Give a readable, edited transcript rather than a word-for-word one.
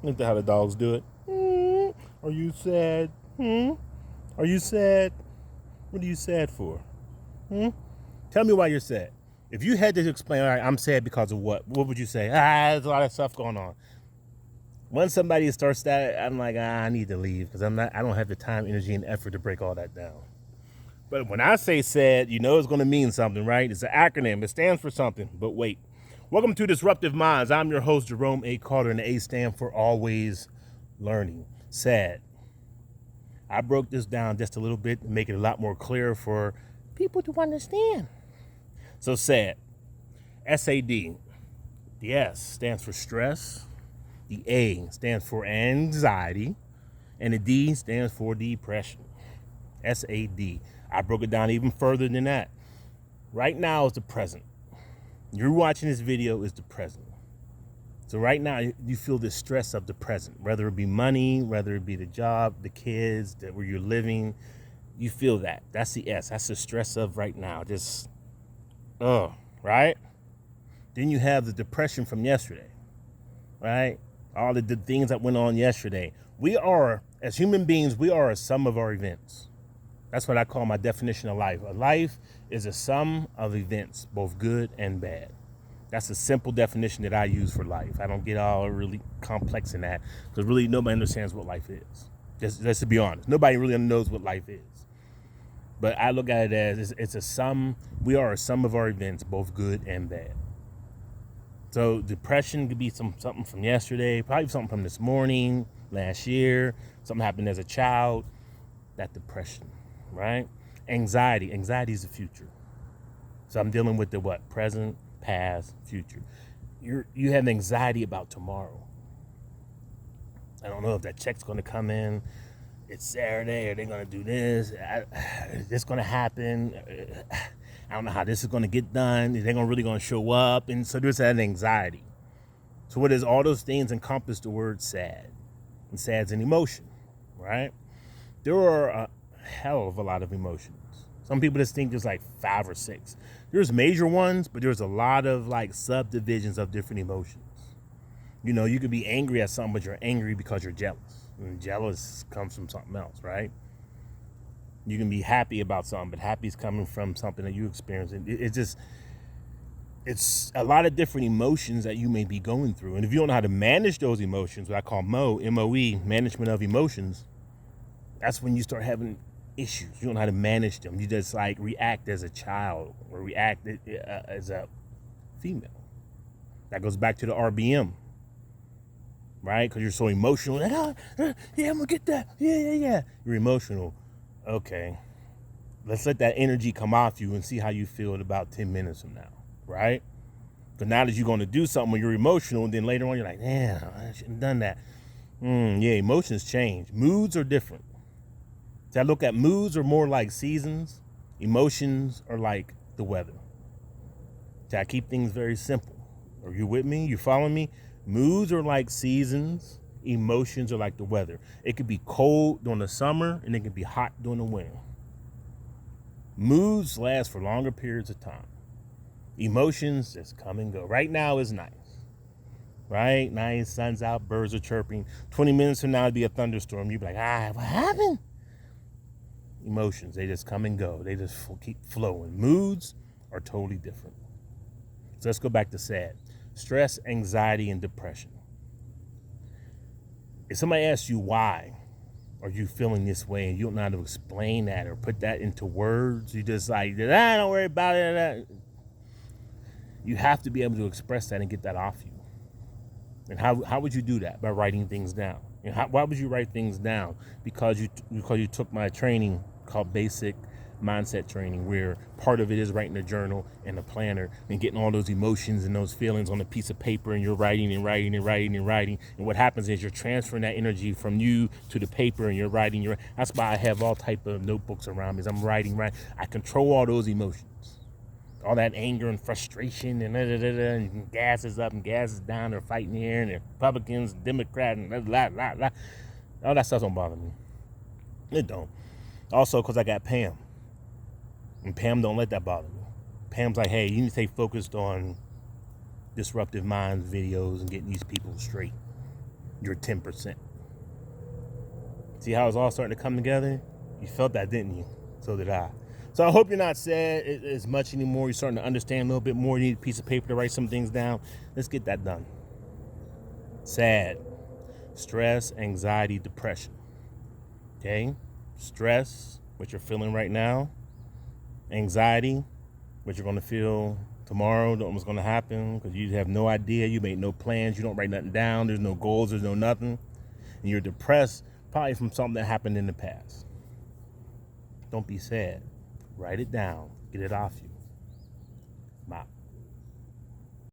Isn't that how the dogs do it? Are you sad? Are you sad? What are you sad for? Tell me why you're sad. If you had to explain, all right, I'm sad because of what would you say? There's a lot of stuff going on. Once somebody starts that, I'm like, I need to leave because I don't have the time, energy, and effort to break all that down. But when I say SAD, you know it's going to mean something, right? It's an acronym. It stands for something. But wait. Welcome to Disruptive Minds. I'm your host, Jerome A. Carter, and the A stand for always learning. SAD. I broke this down just a little bit to make it a lot more clear for people to understand. So SAD. S-A-D. The S stands for stress. The A stands for anxiety. And the D stands for depression. S-A-D. I broke it down even further than that. Right now is the present. You're watching this video is the present. So right now you feel the stress of the present, whether it be money, whether it be the job, the kids, where you're living. You feel that. That's the S. That's the stress of right now. Just, right? Then you have the depression from yesterday, right? All the things that went on yesterday. We are, as human beings, we are a sum of our events. That's what I call my definition of life. A life is a sum of events, both good and bad. That's a simple definition that I use for life. I don't get all really complex in that because really nobody understands what life is. Just to be honest, nobody really knows what life is. But I look at it as it's a sum. We are a sum of our events, both good and bad. So depression could be something from yesterday, probably something from this morning, last year, something happened as a child. That depression. Right? Anxiety is the future. So I'm dealing with the what? Present, past, future. You have anxiety about tomorrow. I don't know if that check's going to come in. It's Saturday. Are they going to do this? Is this going to happen? I don't know how this is going to get done. Is they really going to show up? And so there's that anxiety. So what does all those things encompass the word sad? And sad's an emotion, right? There are hell of a lot of emotions. Some people just think there's like 5 or 6. There's major ones, but there's a lot of like subdivisions of different emotions. You know, you could be angry at something, but you're angry because you're jealous. And jealous comes from something else, right? You can be happy about something, but happy is coming from something that you experience. It's a lot of different emotions that you may be going through. And if you don't know how to manage those emotions, what I call M-O-E, management of emotions, that's when you start having issues. You don't know how to manage them. You just like react as a child or react as a female. That goes back to the RBM, right? Because you're so emotional. Like, yeah, I'm gonna get that. Yeah. You're emotional. Okay, let's let that energy come off you and see how you feel in about 10 minutes from now, right? But now that you're going to do something when you're emotional, and then later on you're like, damn, I shouldn't have done that. Yeah, emotions change. Moods are different. So I look at moods are more like seasons. Emotions are like the weather. So I keep things very simple. Are you with me? You following me? Moods are like seasons. Emotions are like the weather. It could be cold during the summer and it can be hot during the winter. Moods last for longer periods of time. Emotions just come and go. Right now is nice. Right? Nice, sun's out, birds are chirping. 20 minutes from now it'd be a thunderstorm. You'd be like, what happened? Emotions, they just come and go. They just keep flowing. Moods are totally different. So let's go back to SAD. Stress, anxiety, and depression. If somebody asks you why are you feeling this way and you don't know how to explain that or put that into words, you just like, don't worry about it. You have to be able to express that and get that off you. And how would you do that? By writing things down. And why would you write things down? Because you took my training called Basic Mindset Training, where part of it is writing a journal and a planner and getting all those emotions and those feelings on a piece of paper, and you're writing. And what happens is you're transferring that energy from you to the paper, and you're writing. That's why I have all type of notebooks around me. As I'm writing. I control all those emotions. All that anger and frustration and gas is up and gas is down. They're fighting here, and they're Republicans, Democrats, and all that stuff don't bother me. It don't. Also, because I got Pam. And Pam don't let that bother me. Pam's like, hey, you need to stay focused on Disruptive Minds videos and getting these people straight. your 10%. See how it's all starting to come together? You felt that, didn't you? So did I. So I hope you're not sad as much anymore. You're starting to understand a little bit more. You need a piece of paper to write some things down. Let's get that done. SAD. Stress, anxiety, depression. Okay? Stress, what you're feeling right now. Anxiety, what you're going to feel tomorrow, what's going to happen, because you have no idea. You made no plans. You don't write nothing down. There's no goals. There's no nothing. And you're depressed probably from something that happened in the past. Don't be sad. Write it down. Get it off you. I'm out.